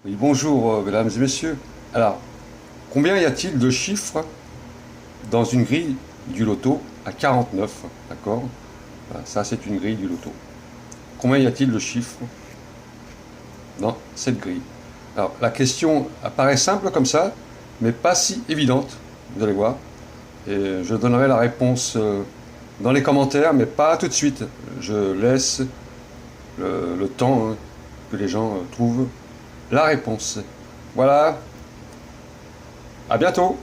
Oui, bonjour, mesdames et messieurs. Alors, combien y a-t-il de chiffres dans une grille du loto à 49? D'accord? Voilà, ça, c'est une grille du loto. Combien y a-t-il de chiffres dans cette grille? Alors, la question apparaît simple comme ça, mais pas si évidente, vous allez voir. Et je donnerai la réponse dans les commentaires, mais pas tout de suite. Je laisse le temps que les gens trouvent la réponse. Voilà, à bientôt!